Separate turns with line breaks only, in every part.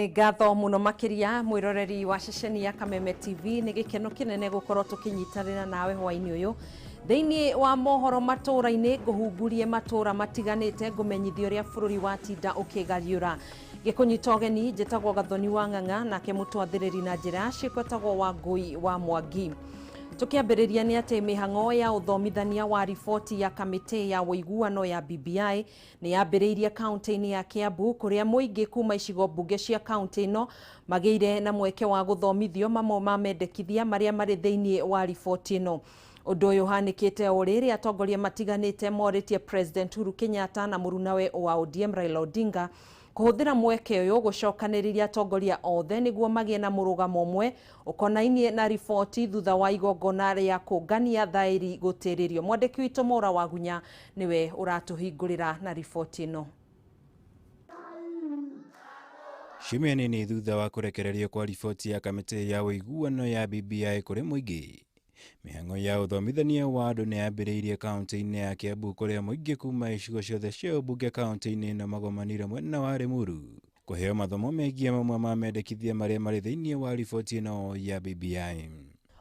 Nĩ ngatho mũno makĩria mwĩroreri wa ceceni ya Kameme TV, nĩ gĩkeno kĩnene gũkorwo tũkĩnyitanĩra nawe hwainĩ ũyũ thĩinĩ wa mohoro matũra-inĩ, ngũhumburie matũra matiganĩte, ngũmenyithia ũrĩa bũrũri watinda ũkĩgariũra. Gĩkũnyita ũgeni njĩtagwo Gathoni wa Ng'ang'a, nake mũtwathĩrĩri na njĩra ciĩkwetagwo Wangui wa Mwangi. Tukiambĩrĩria nĩ atĩ mĩhang'o ya ũthomithania wa riboti ya kamĩtĩ ya ũiguano ya BBI nĩ yambĩrĩirie kaunti-inĩ ya Kiambu, kũrĩa mũingĩ kuma icigo mbunge cia kaunti ĩno magĩire na mweke wa gũthomithio mamwe ma mendekithia marĩa marĩ thĩinĩ wa riboti ĩno. Ũndũ ũyũ ũhanĩkĩte o rĩrĩ atongoria matiganĩte morĩtie President Uhuru Kenyatta na mũrunawe wa ODM Raila Odinga kũhũthĩra mweke ũyũ gũcokanĩrĩria atongoria othe nĩguo magĩe na mũrũgamo ũmwe ũkonainie na riboti thutha wa igongona rĩa kũngania thaĩri gũtĩrĩrio. Mwandĩki witũ Maura Wagunya nĩwe ũratũhingũrĩra na riboti ĩno.
Ciumia nini thutha wa kũrekererio kwa riboti ya kamĩtĩ ya ũiguano ya BBI kũrĩ mũingĩ, mĩhang'o ya ũthomithania wa andũ nĩ yambĩrĩirie kaunti-inĩ ya Kiambu, kũrĩa mũingĩ kuma icigo ciothe cia ũmbunge kaunti-inĩ ĩno magomanire mwena wa Limuru kũheo mathomo megiĩ mamwe ma mendekithia marĩa marĩ thĩinĩ wa riboti ĩno ya BBI.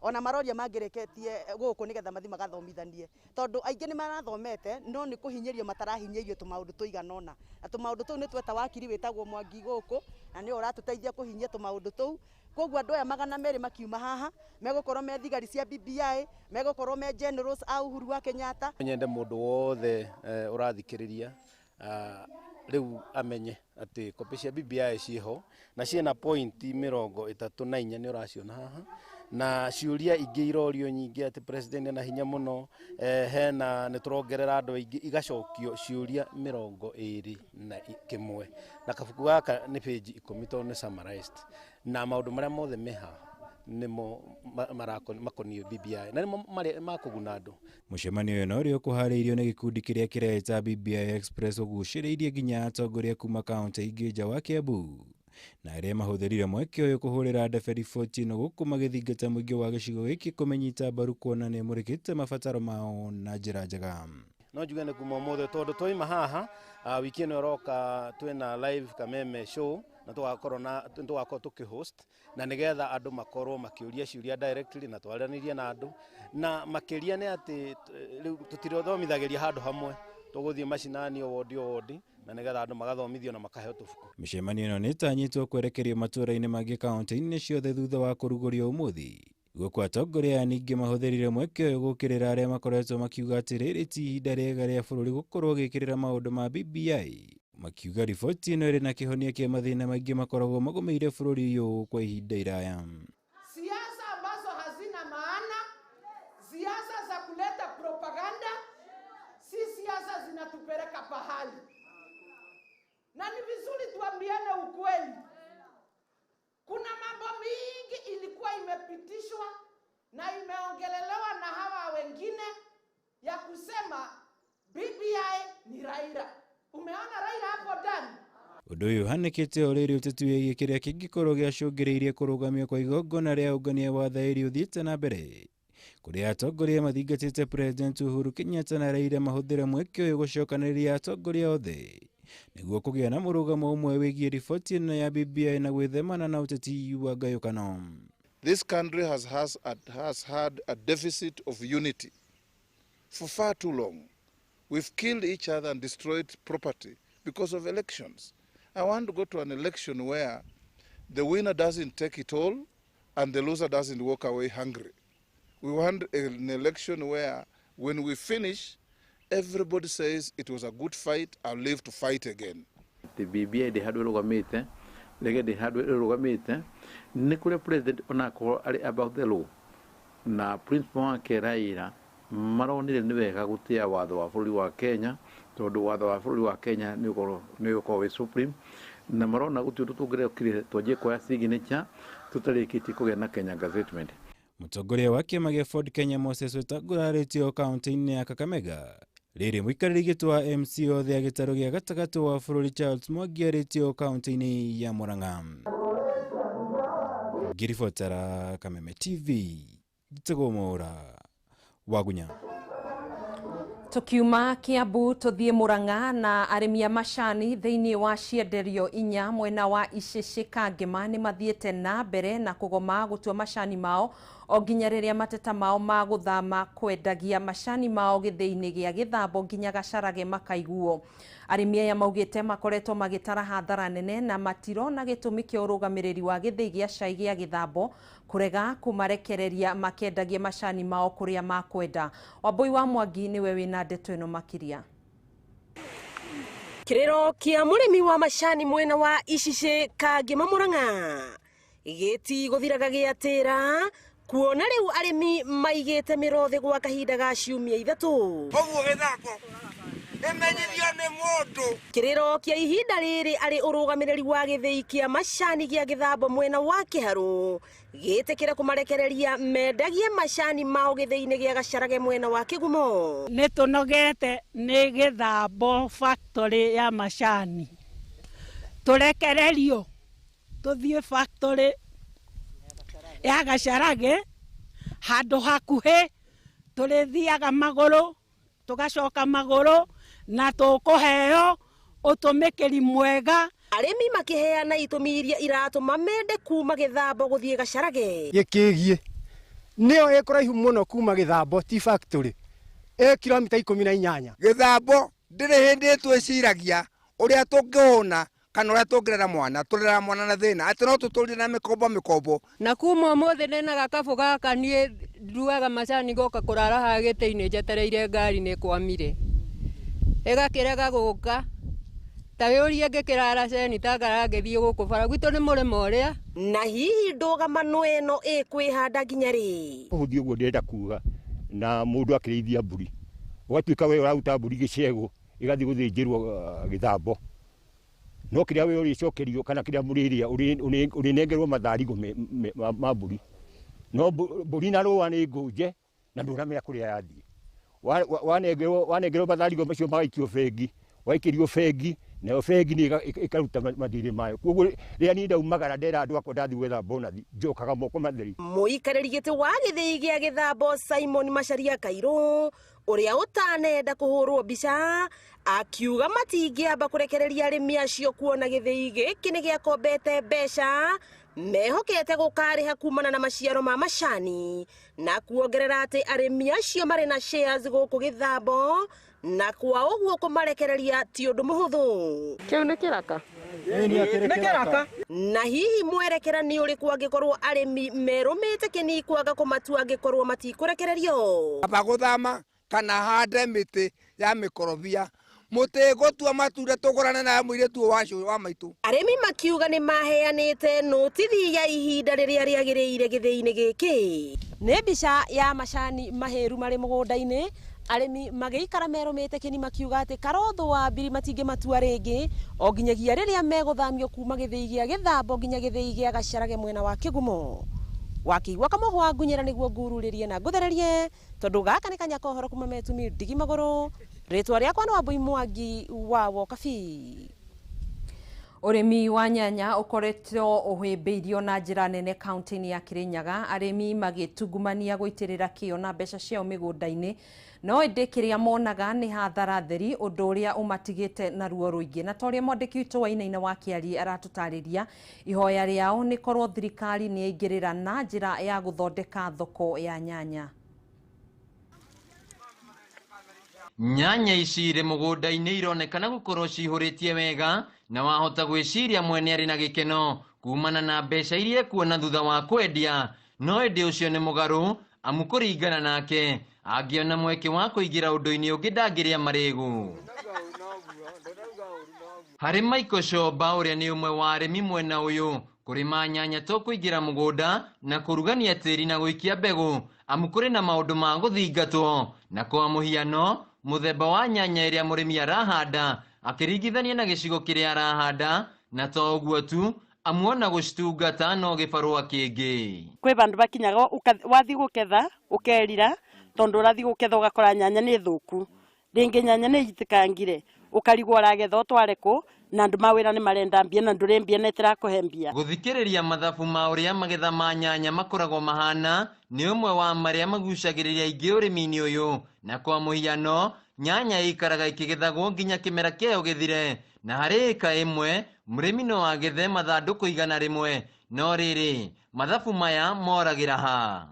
Ona maroria mangĩreketie gũkũ nĩgetha mathi magathomithanie, tondũ aingĩ nĩ marathomete no nĩ kũhinyĩrio matarahinyĩrio tũmaũndũ tũigana ũna, na tũmaũndũ tũu nĩ tweta wakiri wĩtagwo Mwangi gũkũ, na nĩ ũratũteithia kũhinyia tũmaũndũ tũu. Koguo andũ aya 200 makiuma haha megũkorwo me thigari cia BBI, megũkorwo me generals a Uhuru wa Kenyatta.
Nyende mũndũ wothe ũrathikĩrĩria rĩu amenye atĩ kopi cia BBI ciho na ciena pointi 34 nĩ ũraciona haha, na ciũria ingĩ irorio nyingĩ atĩ president ena hinya mũno, hena nĩ tũrongerera andũ aingĩ, igacokio ciũria 21 na kabuku gaka nĩ page 10 tondũ nĩ summarized, na maũndũ marĩa mothe me haha nĩmo makoniĩ BBI na nĩmo makũguna andũ.
Mũcemanio ũyũ no ũrĩa ũkũharĩirio nĩ gĩkundi kĩrĩa kĩreta BBI Express ũgucĩrĩirie nginya atongoria kuma kaunti ingĩ nja wa Kiambu, na arĩa mahũthĩrire mweke ũyũ kũhũrĩra ndebe riboti ĩno gũkũ magĩthingata mũingĩ wa gĩcigo gĩkĩ kũmenyita mbaru kuona nĩ mũrĩkĩte mabataro mao na njĩra njega.
No njuge nĩ kuma ũmũthĩ tondũ twaima haha wiki ĩno ĩroka twĩna live Kameme show na tũgakorwo tũkĩhost, na nĩgetha andũ makorwo makĩũria ciũria directly na twaranĩrie na andũ, na makĩria nĩ atĩ rĩu tũtirĩthomithagĩria handũ hamwe, tũgũthiĩ macinani o wodi na nĩgetha andũ magathomithio na makaheo tũbuku.
Mĩcemanio ĩno nĩ ĩtanyĩtwo kwerekerio matũra-inĩ mangĩ kaunti-inĩ ciothe thutha wa kũrugũrio ũmũthĩ, gũkũ atongoria ningĩ mahũthĩrire mweke ũyũ gũkĩrĩra arĩa makoretwo makiuga atĩ rĩrĩ ti ihinda rĩega rĩa bũrũri gũkorwo gĩkĩrĩra maũndũ ma BBI, makiuga riboti ĩno ĩrĩ na kĩhonia kĩa mathĩna maingĩ makoragwo magũmĩire bũrũri ũyũ kwa ihinda iraya.
Siasa ambazo hazina maana, siasa za kuleta propaganda, si siasa zinatupeleka pahali. Na ni vizuri tuambiane ukweli. Kuna mambo mingi ilikuwa imepitishwa na imeongelelewa na hawa wengine ya kusema BBI ni Raila. Umeona Raila hapo ndani?
Ũndũ ũyũ hanĩkĩte o rĩrĩ ũteti wĩgiĩ kĩrĩa kĩngĩkorwo gĩacũngĩrĩirie kũrũgamio kwa igongona rĩa ũngania wa thaĩri ũthiĩte na mbere, kũrĩa atongoria mathingatĩte President Uhuru Kenyatta na Raila mahũthĩre mweke ũyũ gũcokanĩrĩria atongoria othe nĩguo kũgĩa na mũrũgamo ũmwe wĩgiĩ riboti ĩno ya BBI na gwĩthemana na ũteti wa ngayũkano.
This country has had a deficit of unity for far too long. We've killed each other and destroyed property because of elections. I want to go to an election where the winner doesn't take it all and the loser doesn't walk away hungry. We want an election where when we finish, everybody says it was a good fight, I'll live to fight again.
The BBI they had rugamite, they had rugamite, Nicola President onako ali about the law. Na principal wake Raila maroni nĩwega gũtia watho wa bũrũri wa Kenya, tondũ watho wa bũrũri wa Kenya nĩ ũkoragwo wĩ supreme, na marona gũtirĩ tũngĩrekire twanjie kuoya signature tũtarĩkĩtie kũgĩa na Kenya Gazettement.
Mũtongoria wa kĩama gĩa Ford Kenya Moses Wetangula arĩtio kaunti-inĩ ya Kakamega, rĩrĩ mũikarĩri gĩtĩ wa MC othe a gĩtarũ gĩa gatagatĩ wa bũrũri Charles Mwangi arĩtio kaunti-inĩ ya Murang'a. Ngiribotera Kameme TV, Gĩtego Maura Wagunya.
Tukiuma Kiambu tuthie Murang'a na arimi a macani thiini wa cienderio inya mwena wa Icece Kangema ni mathiete na mbere na kugoma gutua macani mao o nginya riria mateta mao ma guthama kwendagia macani mao githii-ini gia Githambo nginya Gacarage makaiguo. Arimi aya maugite makoretwo magitara hathara nene na matirona gitumi kia urugamiriri wa githii gia cai gia Githambo kurega kumarekereria makendagia macani mao kuria makwenda. Wambui wa Mwangi niwe wina ndeto ino makiria.
Kirero kia murimi wa macani mwena wa Icece Kangema Murang'a giti guthiraga giatira kuona riu arimi maigite mirothe gwa kahinda ga ciumia 3
oguo Githambo emenyithio ni mundu.
Kirero kia ihinda riri ari urugamiriri wa githii kia macani gia Githambo mwena wa Kiharu gitikira kumarekereria mendagie macani mao githii-ini gia Gacarage mwena wa Kigumo.
Ni tunogete ni Githambo factory ya macani turekererio tuthie factory ya Gacarage handu hakuhi turithiaga maguru tugacoka maguru na tukuheo utumikiri mwega.
Arimi makiheana itumi iria iratuma mende kuma Githambo guthie Gacarage.
Gikigie nio ikuraihu muno kuma Githambo ti factory kilomita 18.
Githambo ndiri hindi twiciragia uria tungiona kana uria tungirera mwana na thina ati no tuturire na mikombo
na kuma mothe ndena gakabu gaka nie nduaga macani goka kurara ha gite-ini njetereire ngari ni kwamire igakirega guka tayurie ngikirara ceni tagara ngithie guku bara gwitu ni murimo uria.
Na hihi ndugamano eno ikwihanda nginya ri
uthie uguo ndenda kuga na mundu akirithia mburi ugatuika we uraruta mburi gicego igathi guthinjirwo Githambo no kiria we uri cokerio kana kiria muriria uri nengerwo matharigo ma mburi no mburi na ruwa ni ngunje na nduramira kuria yathie wanengerwo matharigo macio magaikio bengi waikirio bengi na bengi ni ikaruta mathiri mayo koguo ria ni ndaumagara ndera andu akwa ndathi gwetha bonathi njokaga moko matheri.
Muikariri giti wa githii gia Githambo Simon Macharia Kairo uria utanenda kuhurwo mbica akiuga matingiamba kurekereria arimi acio kuona githii giki ni giakombete mbeca mehokete gukariha kumana na maciaro ma macani na kuongerera ati arimi acio mari na shares guku Githambo na kwa uguo kumarekereria ti undu muhuthu.
Kiu ni kiraka
na hihi mwerekera ni uri kwangikorwo arimi merumite kini kwaga kumatua angikorwo matikurekererio
abaguthama kana hande miti ya mikorobia muti gutua matunda tugurana na mwire tu wa maitu.
Arimi makiuga ni maheanite notithi ya ihinda riria riagiriire githii-ini giki ni mbica ya macani maheru mari mugunda-ini. Arimi magiikara merumite kini makiuga ati karotho wa mbiri matingi matua ringi o nginyagia riria meguthamio kuma githii gia Githambo nginya githii gia Gacarage mwena wa Kigumo. Wakiigua kamohwa ngunyira niguo ngururirie na nguthererie tondu gaka ni kanya kohoro kuma metumi ndigi maguru. Ritwa riakwa ni Wambui Mwangi wa Wokabi.
Urimi wa nyanya ukoretwo uhimbiirio na njira nene kaunti-ini ya Kirinyaga, arimi magitungumania guitirira kio na mbeca ciao migunda-ini no indi kiria monaga ni hathara theri undu uria umatigite na ruo ruingi. Na toria mwandiki witu wa Inaina wa Kiari aratutariria ihoya riao ni korwo thirikari ni ingirira na njira ya guthondeka thoko ya nyanya.
Nyanya ici iri mugunda-ini ironekana gukorwo cihuritie wega na wahota gwiciria mwene ari na gikeno kumana na mbeca iria kuona thutha wa kwendia, no indi ucio ni mugaru amu kuringana nake angiona mweke wa kuigira undu-ini ungi ndangiria marigu. Hari Michael Shoba uria ni umwe wa arimi mwena uyu kurima nyanya to kuigira mugunda na kurugania tiri na guikia mbegu amu kuri na maundu ma guthingatwo na kwa muhiano muthemba wa nyanya iria murimi arahanda akiringithania na gicigo kiria arahanda na to uguo tu amuona gucitungata no gibarua kingi.
Kwi bandu bakinyaga wathi guketha ukerira tondu urathi guketha ugakora nyanya ni thuku ringi nyanya ni itikangire ukarigwo ragetha utware ku na andu mawira ni marenda mbia na ndure mbia netira kuhembia.
Guthikiriria mathabu ma uria magetha ma nyanya makoragwo mahana ni umwe wa maria magucagiriria ingi urimi-ini uyu, na kwa muhiano nyanya ikaraga ikigethagwo nginya kimera kiayo githire, na hari eka imwe murimi no agethe mathanduku 100 no riri mathabu maya moragira ha.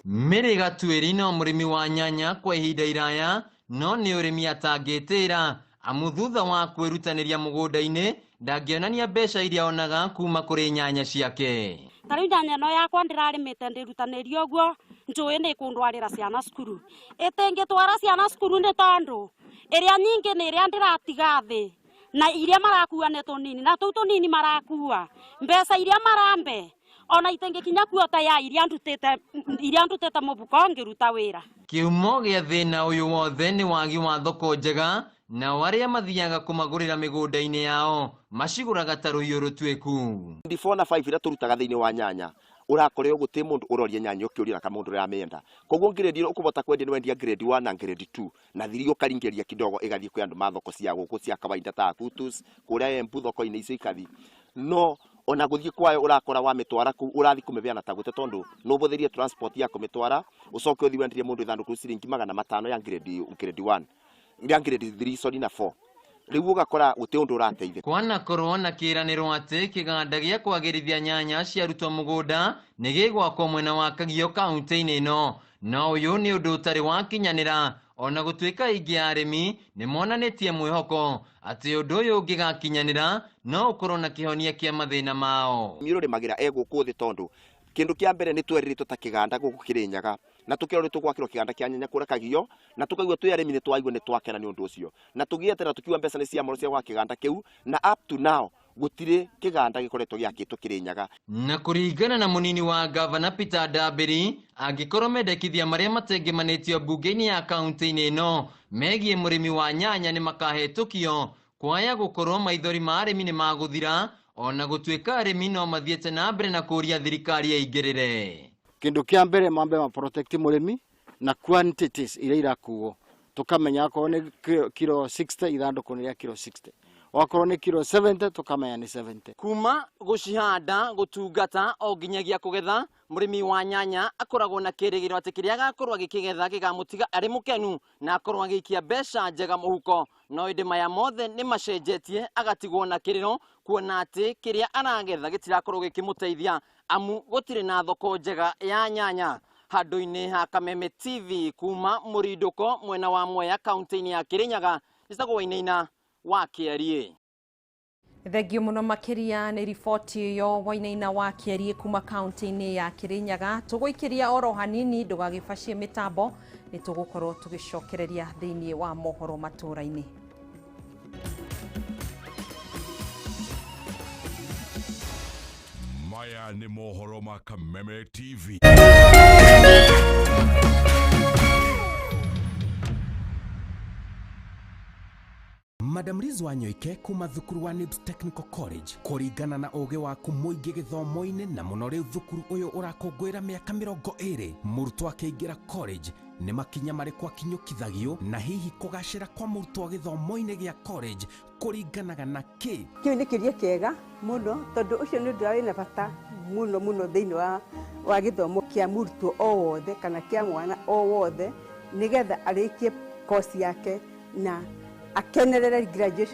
Miriga Twiri no murimi wa nyanya kwa ihinda iraya, no ni urimi atangitira amu thutha wa kwirutaniria mugunda-ini ndangionania mbeca iria onaga kuma kuri nyanya ciake.
Tariu nyanya no yakwa ndirarimite ndirutaniria uguo njui ni kundwarira ciana cukuru itengitwara ciana cukuru ni tondu iria nyingi ni iria ndiratiga thi na iria marakua ni tunini na tuu tunini marakua mbeca iria marambe ona itengikinya kuota ya iria ndutete mubuko ngiruta wira.
Kiumo gia thina uyu wothe ni wagi wa thoko njega, na waria mathiaga kumagurira migunda-ini yao maciguraga ta ruhiu rutwiku.
Ndifona 5 ira turutaga thiini wa nyanya urakoreo guti mundu uroria nyanya ukiurira ka mundu ramenda koguo grade ukubota kwendia wendia grade 1 na grade 2 na thiri ukaringeria kidogo igathie kwa andu mathoko cia guku cia kawaida ta Kutus kuria Embu thoko-ini icio ikathi no ona guthie kwayo urakora wa mitwara ku urathi kumebeana ta gute tondu no buthirie transport ya kumitwara ucoke uthi wendirie mundu ithanduku ciringi 500 ya grade 1 ya grade 3 sorry na 4 riu ugakora guti undu urateithia.
Kwana korwo na kiraniro ati kiganda gia kwagirithia nyanya ciarutwo mugunda ni gigwakwo mwena wa Kagio kaunti-ini ino, no uyu ni undu utari wakinyanira, ona gutwika ingi arimi ni monanitie mwihoko ati undu uyu ungigakinyanira no ukorwo na kihonia kia mathina mao.
Mirore magira eguku thi tondu kindu kia mbere ni tweririto ta kiganda guku Kirinyaga na tukiroritwo gwakirwo kiganda kia nyanya kura Kagio na tukaigua twi arimi ni twaigua ni twakena ni undu ucio na tugietera tukiwa mbeca ni cia moro cia gwa kiganda kiu na up to now gutire kiganda gikoretwo giakitwo Kirinyaga.
Na kuringana na munini wa gavana Peter Ndambiri, angikorwo mendekithia maria matengemanitio bunge-ini ya kaunti-ini ino megie murimi wa nyanya ni makahetukio kwaya gukorwo maithori ma arimi ni maguthira, ona gutwika arimi no mathiete na mbere na kuria thirikari ya ingirire.
Kindu kia mbere mambe ma protect murimi na quantities iria irakuo tukamenya akorwo ni kilo 60 ithanduku ni kilo 60 wakorwo ni kilo 70 tukamenya ni 70.
Kuma gucihanda gutungata o nginyagia kugetha murimi wa nyanya akoragwo na kirigiro ati kiria gakorwo gikigetha gigamutiga ari mukenu na akorwo agikia mbeca njega muhuko, no indi maya mothe ni macenjetie agatigwo na kiriro kuona ati kiria aragetha gitirakorwo gikimuteithia amu gutire na thoko njega ya nyanya. Handu-ini ha Kameme TV kuma Murinduko mwena wa Mwea kaunti-ini ya Kirinyaga, Nicagwo Wainaina wa Kiarie.
Thengio muno makiria ni riboti yo Wainaina wa Kiarie kuma kaunti-ini ya Kirinyaga. Tuguikiria oro hanini ndugagibashie mitambo ni tugukorwo tugicokereria thiini wa mohoro matura-ini.
Maya ni mohoro ma Kameme TV.
Madam Liz Wanyoike kuma thukuru wa Nibs Technical College kuringana na uge waku muingi githomo-ini na muno riu thukuru uyu urakungwira miaka 20 murutwo akiingira college ni makinya marikwa kinyukithagio na hihi kugacira kwa murutwo githomo-ini gia college kuringanaga na ki.
Kiu ni kiria kiega muno tondu ucio ni ndu wina bata muno thiini wa githomo kia murutwo o wothe kana kia mwana o wothe nigetha arikie course yake na akenerere graduation